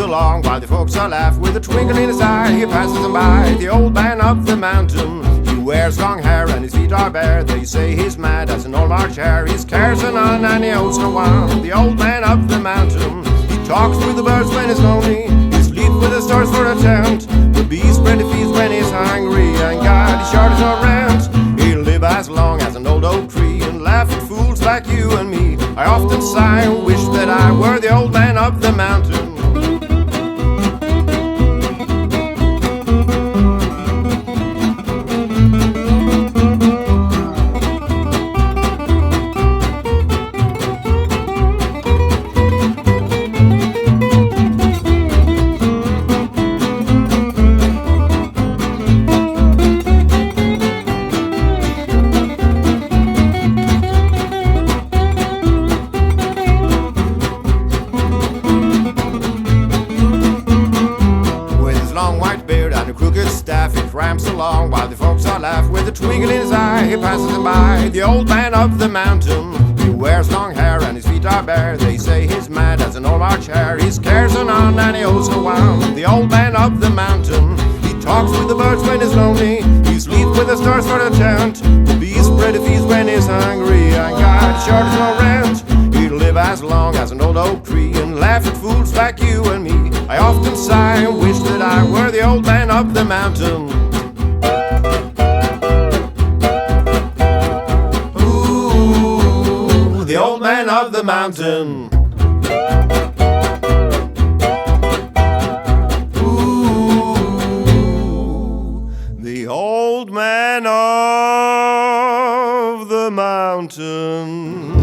Along while the folks are laugh with a twinkle in his eye. He passes them by, the old man of the mountain. He wears long hair and his feet are bare. They say he's mad as an old March hare. His cares are none and he owes no one. The old man of the mountain. He talks with the birds when he's lonely. He sleeps with the stars for a tent. The bees spread the feast when he's hungry. And God, he charges no rent. He'll live as long as an old oak tree and laugh at fools like you and me. I often sigh and wish that I were the old man of the mountain. Along while the folks are laugh with a twinkle in his eye. He passes them by, the old man of the mountain. He wears long hair and his feet are bare. They say he's mad as an old March hare. His cares are none and he owes no one. The old man of the mountain. He talks with the birds when he's lonely. He sleeps with the stars for the tent. The bees spread a feast when he's hungry. And God charges no rent. He'll live as long as an old oak tree and laugh at fools like you and me. I often sigh and wish that I were the old man of the mountain. The old man of the mountain. Ooh, the old man of the mountain.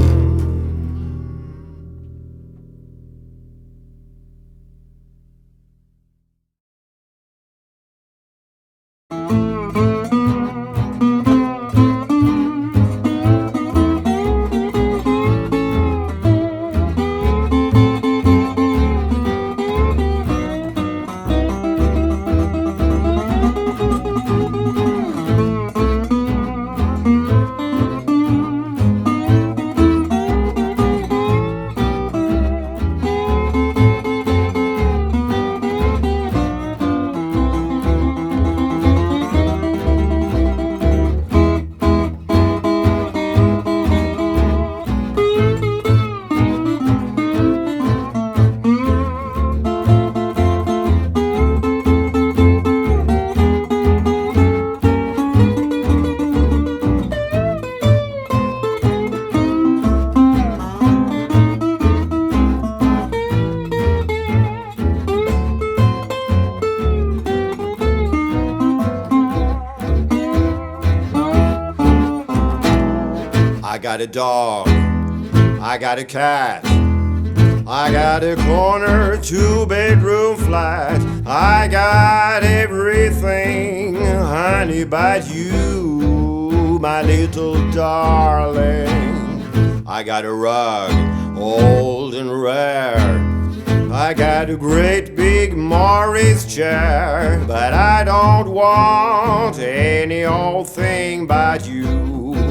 I got a dog, I got a cat, I got a corner 2-bedroom flat. I got everything, honey, but you, my little darling. I got a rug, old and rare. I got a great big Morris chair, but I don't want any old thing but you.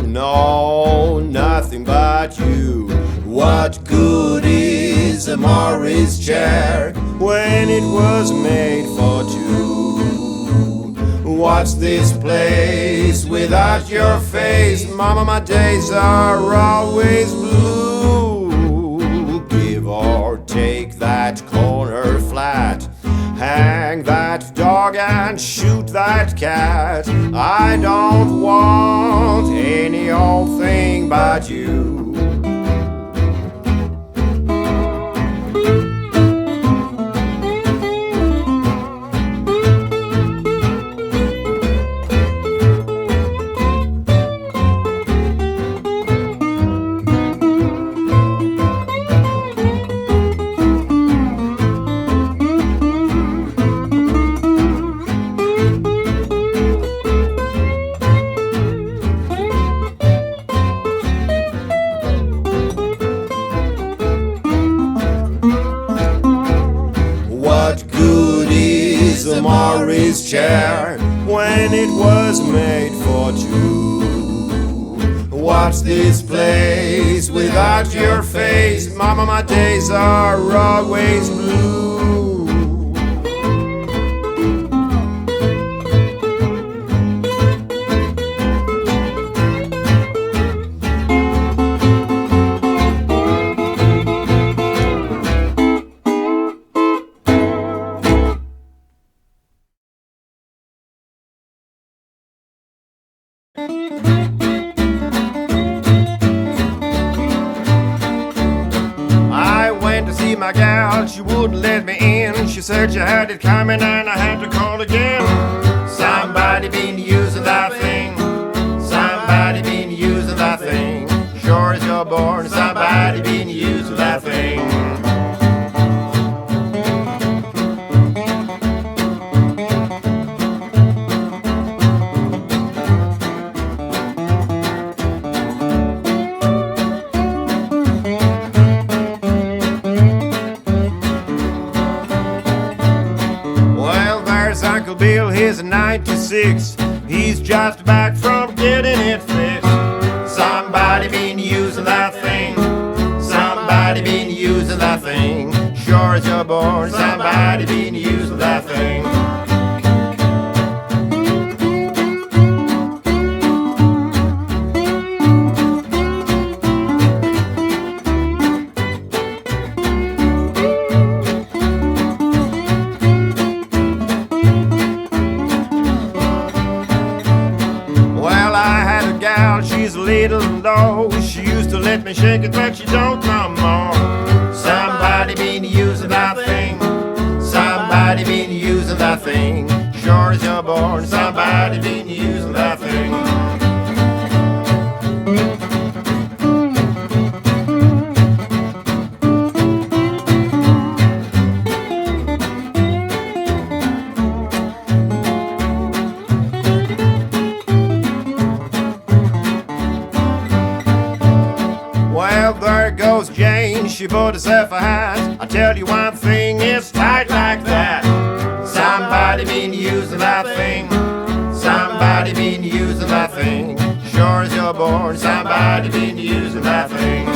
No, nothing but you. What good is a Morris chair when it was made for two? What's this place without your face? Mama, my days are always blue. Give or take that corner flat, hang that dog and shoot that cat. I don't want any old thing but you. chair when it was made for two. What's this place without your face? Mama, my days are always blue. My gal, she wouldn't let me in. She said you had it coming and I had to call again. Somebody been using that thing. Somebody been using that thing. Sure as you're born, somebody been using that thing. Uncle Bill, he's a 96. He's just back from getting it fixed. Somebody been using that thing. Somebody been using that thing. Sure as you're born, somebody been using that thing. She's a little low. She used to let me shake it, but she don't no more. Somebody been using that thing. Somebody been using that thing. Sure as you're born, somebody been using that thing. Jane, she bought herself a hat. I tell you one thing, it's tight like that. Somebody been using that thing. Somebody been using that thing. Sure as you're born, somebody been using that thing.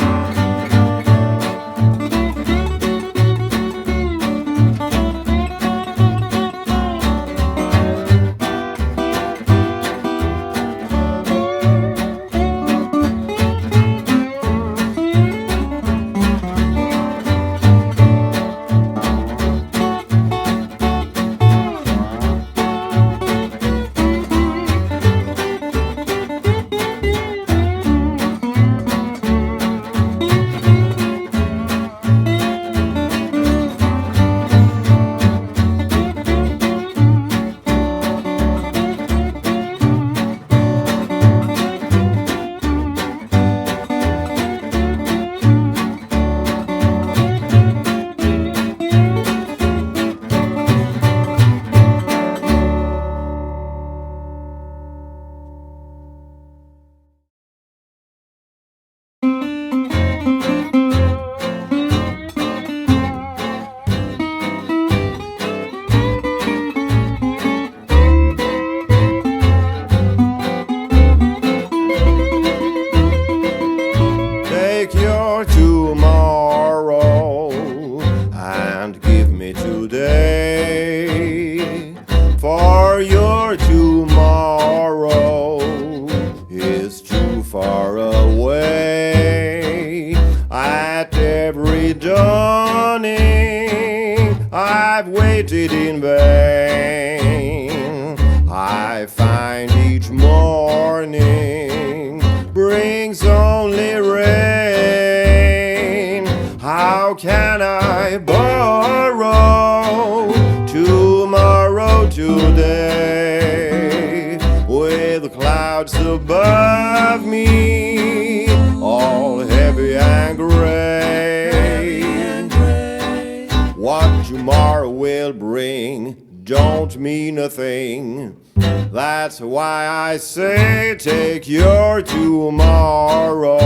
That's why I say take your tomorrow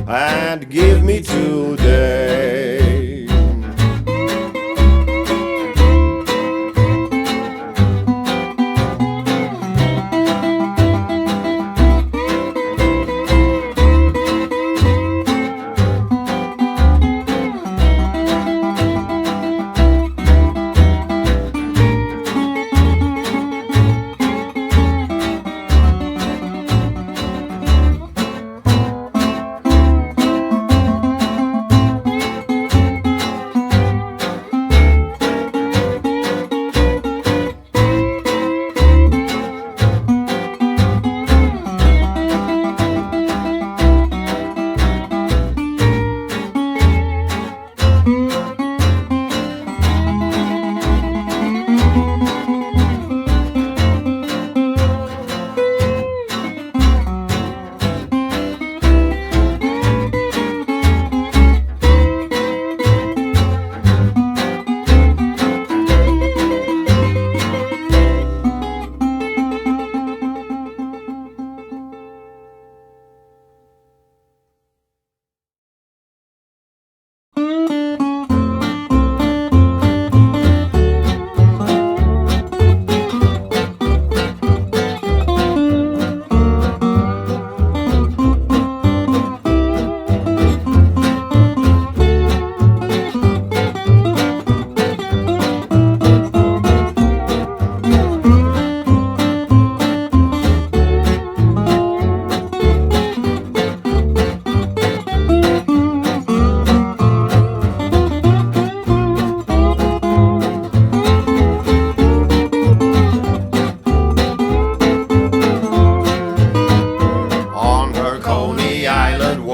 and give me today.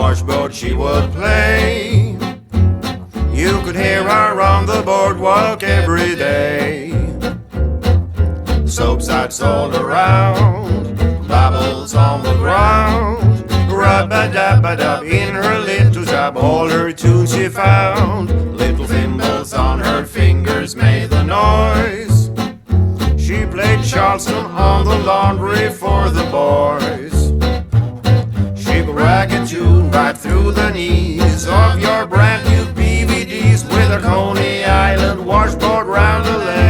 washboard she would play. You could hear her on the boardwalk every day. Soapsuds all around, bubbles on the ground, rub-a-dub-a-dub in her little tub. All her tunes she found, little thimbles on her fingers made the noise. She played Charleston on the laundry for the boys. She could rag a tune right through the knees of your brand new BVDs with her Coney Island washboard round the lake.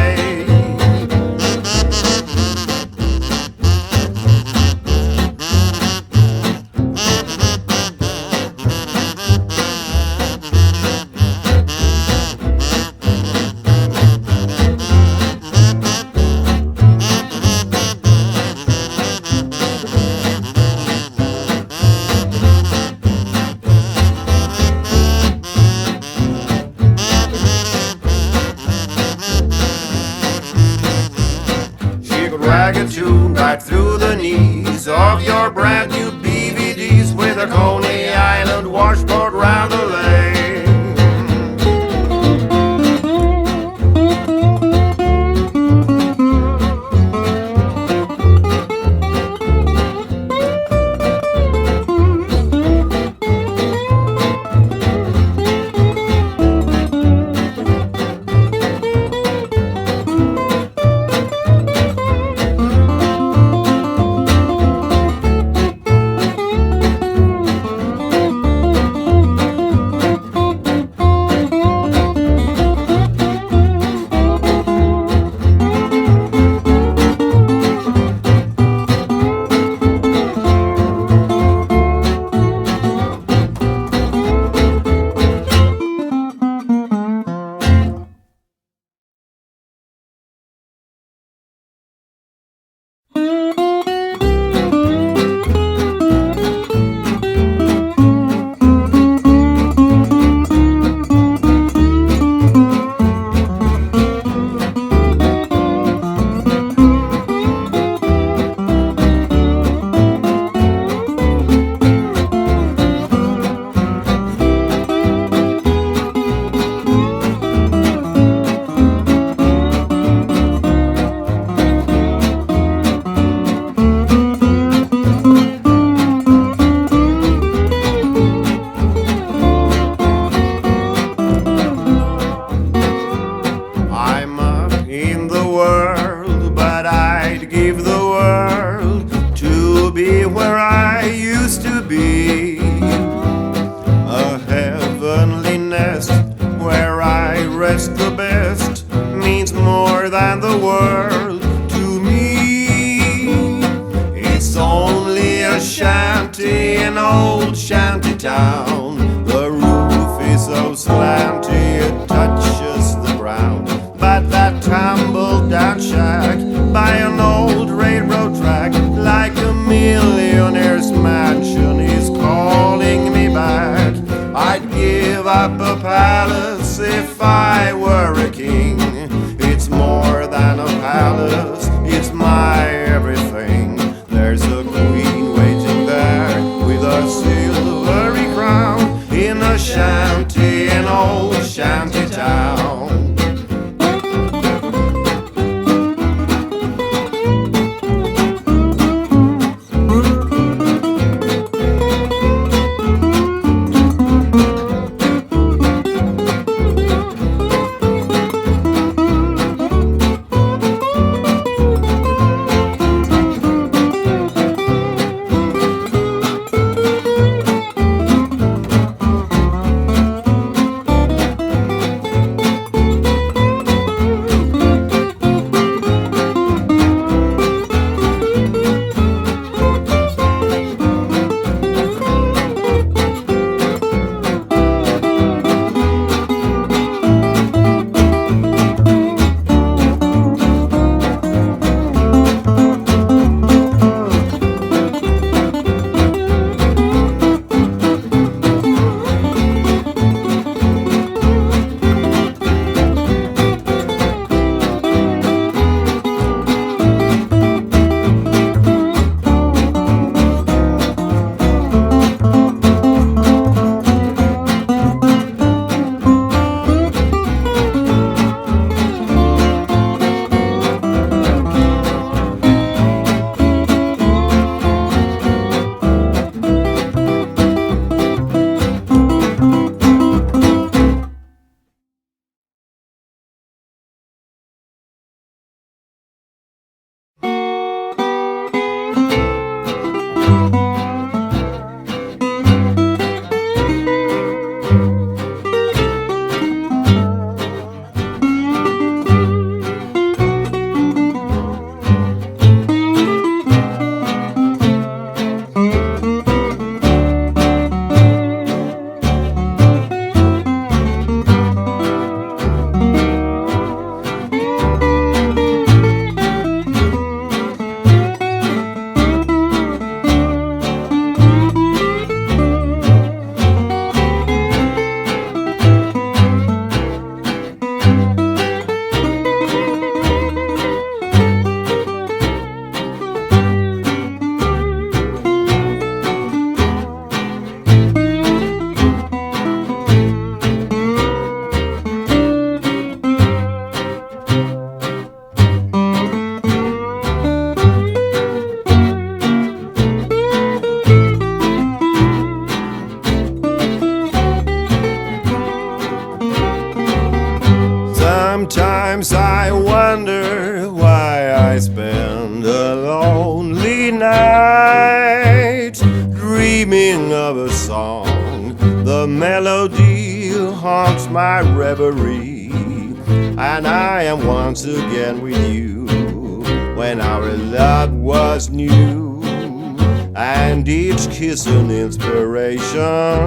Rag a tune right through the knees of your brand new BVDs with a Coney Island washboard round the lane. Sometimes I wonder why I spend a lonely night dreaming of a song. The melody haunts my reverie, and I am once again with you when our love was new, and each kiss an inspiration.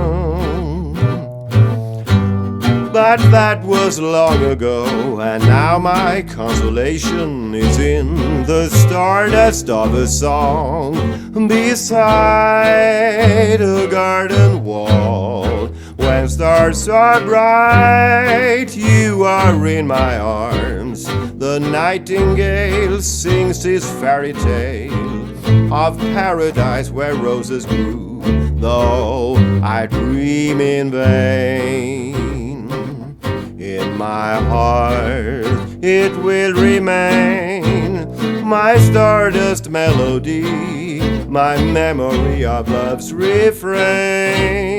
But that was long ago, and now my consolation is in the stardust of a song beside a garden wall. When stars are bright, you are in my arms. The nightingale sings his fairy tale of paradise where roses grew, though I dream in vain. In my heart it will remain, my stardust melody, my memory of love's refrain.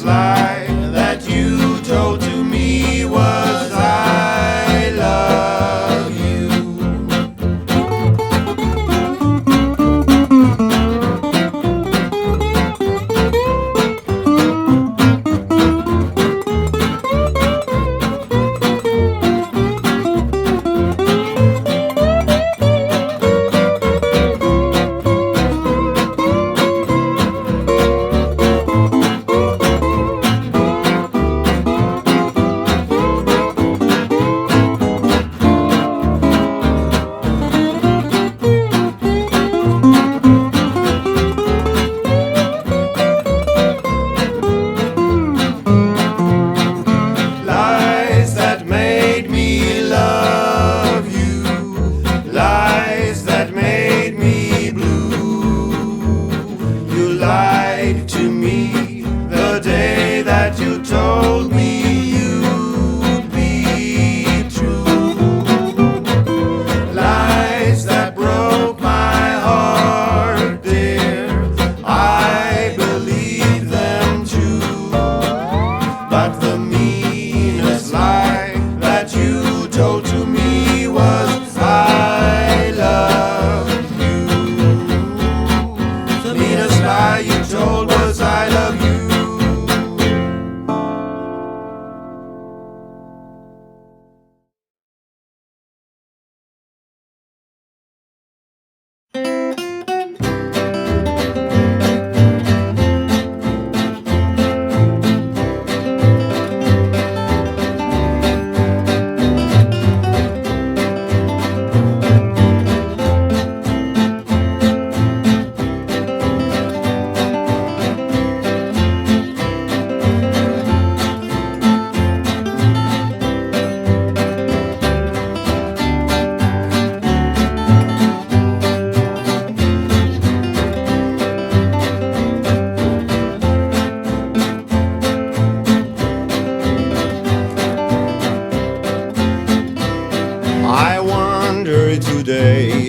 lie that you told to me was I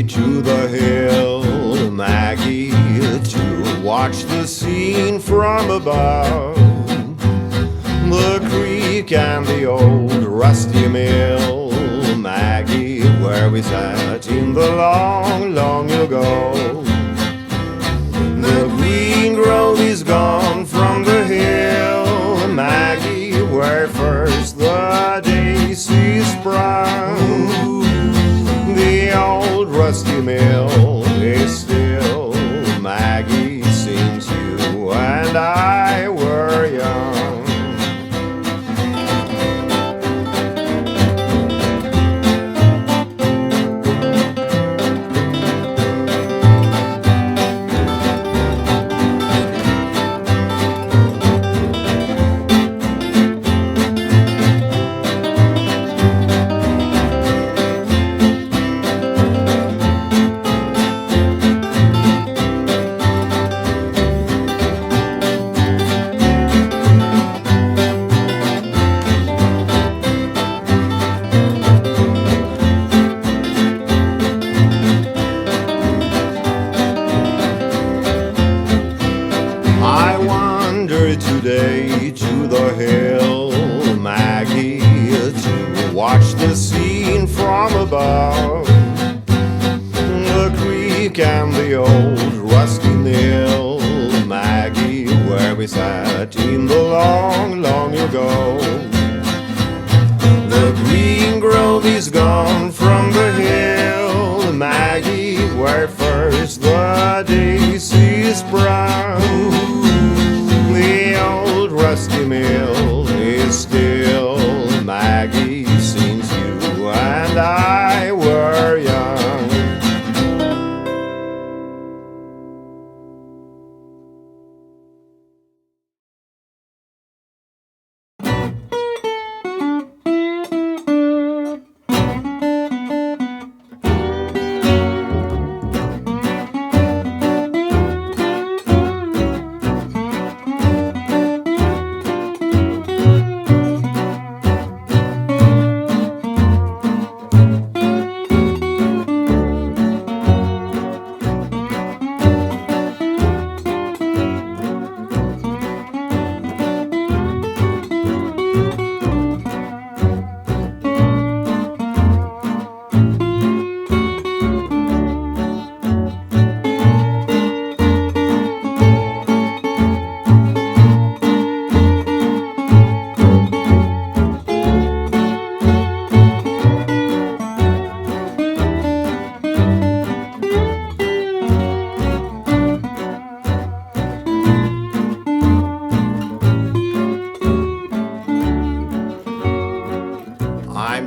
to the hill, Maggie, to watch the scene from above. The creek and the old rusty mill, Maggie, where we sat in the long, long ago. The green grove is gone from the hill, Maggie, where first the daisies sprung. The old rusty mill is still, Maggie, since you and I were young. Today to the hill, Maggie, to watch the scene from above. The creek and the old rusty mill, Maggie, where we sat in the long, long ago. The green grove is gone from the hill, Maggie, where first the daisies sprung. The old rusty mill is still, Maggie, since you and I were young.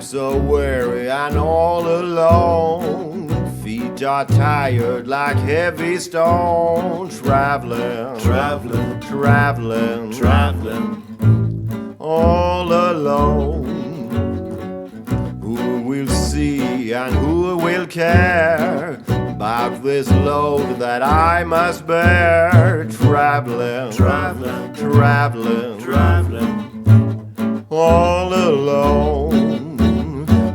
So weary and all alone, feet are tired like heavy stone. Traveling, traveling, traveling, traveling, all alone. Who will see and who will care about this load that I must bear? Traveling, traveling, traveling, traveling, all alone.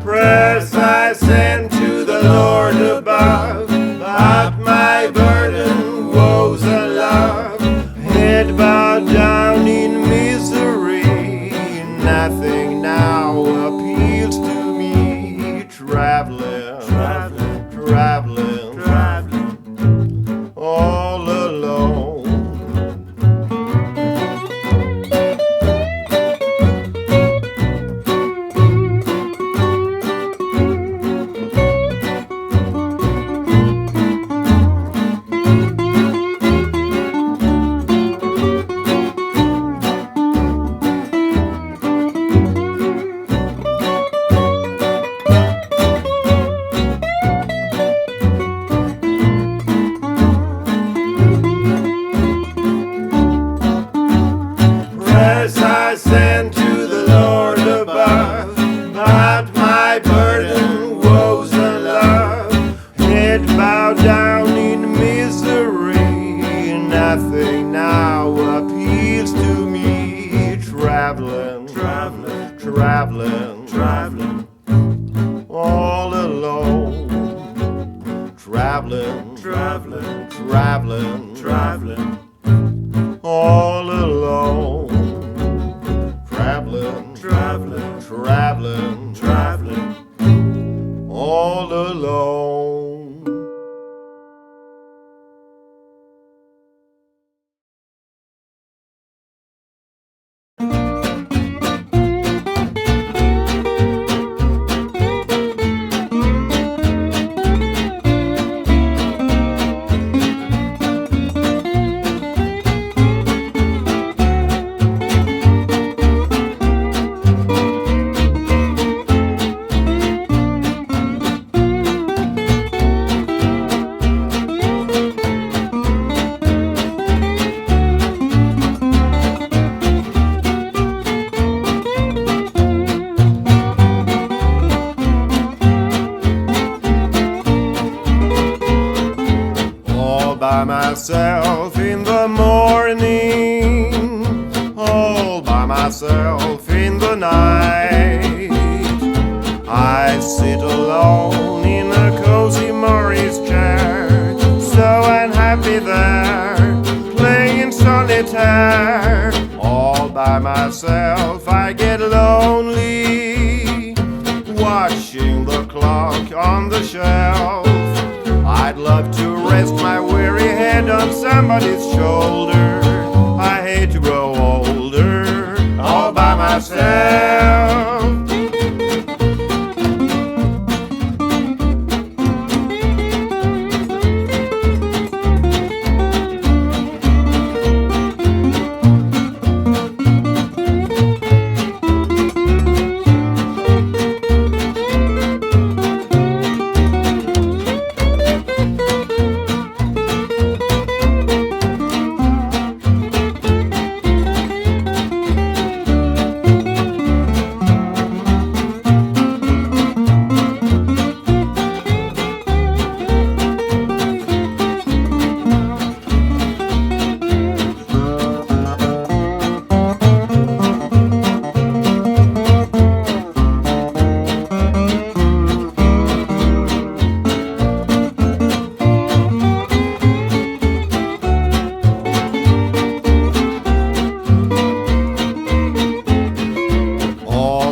Prayers I send to the Lord above, about my burden, woes and love. Head bowed down in misery, nothing now appeals to me. Traveling, traveling, traveling, traveling, all alone. traveling all alone. traveling, traveling, traveling, all alone. Traveling, traveling, traveling, traveling, all alone. By myself in the morning, all by myself in the night. I sit alone in a cozy Morris chair, so unhappy there, playing solitaire. All by myself I get lonely, watching the clock on the shelf. I'd love to rest my weary head on somebody's shoulder. I hate to grow older all by myself.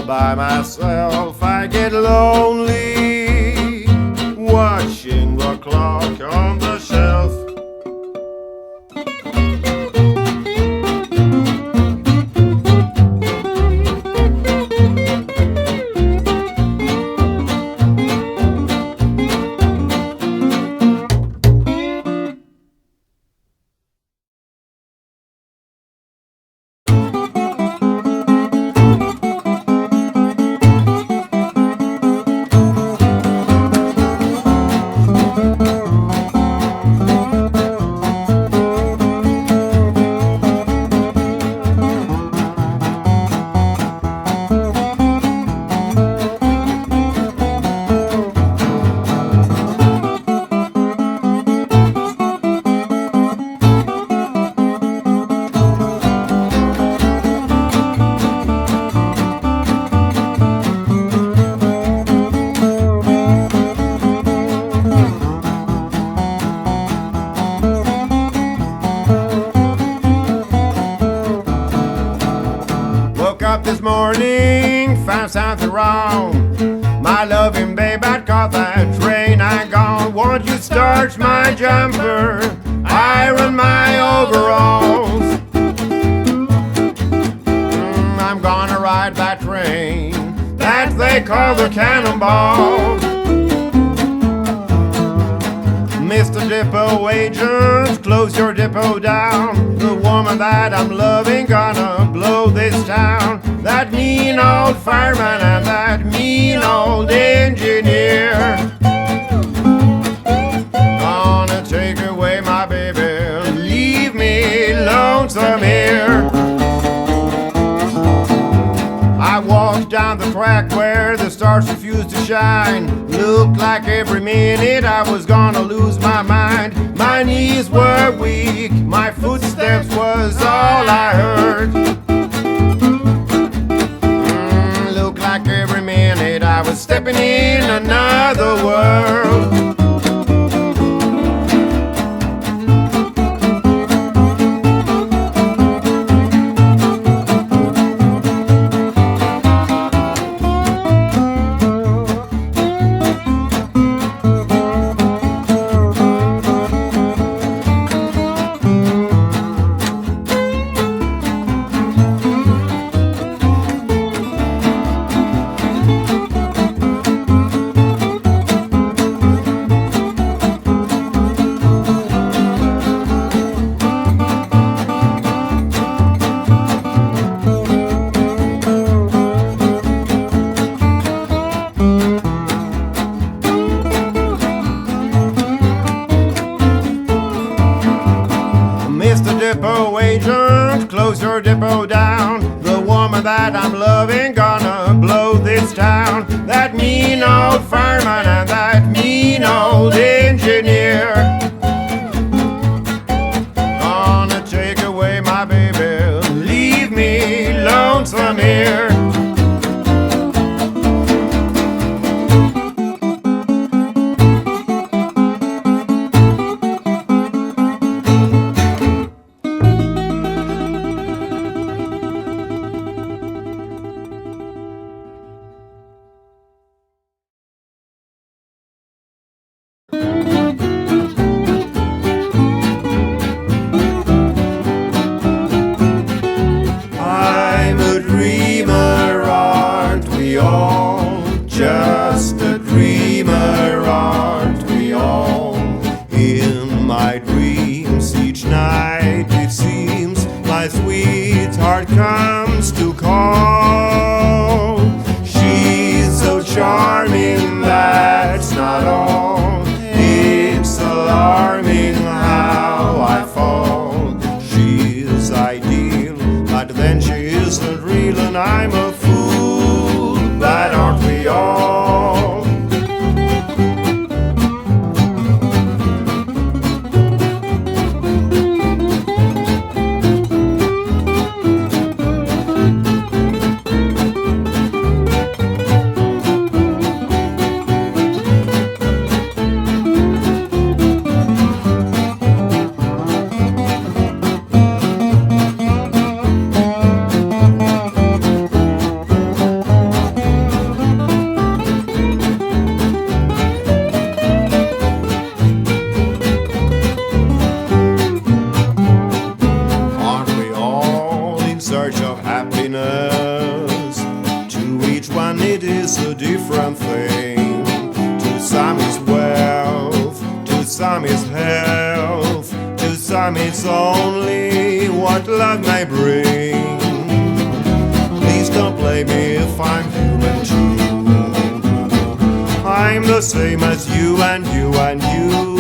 By myself I get lonely, watching the clock on the shelf. This morning, found something wrong. My loving babe, I caught that train, I gone. Won't you starch my jumper, iron my overalls? I'm gonna ride that train that they call the Cannonball. Mr. Depot agent, close your depot down. The woman that I'm loving gonna blow this town. That mean old fireman and that mean old engineer gonna take away my baby, leave me lonesome here. I walked down the track where the stars refused to shine. Looked like every minute I was gonna lose my mind. My knees were weak, my footsteps was all I heard. Looked like every minute I was stepping in another world. this town. That mean old fireman and that mean old engineer. Gonna take away my baby, leave me lonesome here. I'm a dreamer, aren't we all? Just a dreamer, aren't we all? In my dreams each night it seems my sweetheart comes to call. She's so charming, that's not all. It's alarming how I fall. She's ideal, but then she isn't real, and I'm a fool, but aren't we all? A different thing. To some is wealth, to some is health, to some it's only what love may bring. Please don't blame me if I'm human too. I'm the same as you and you and you.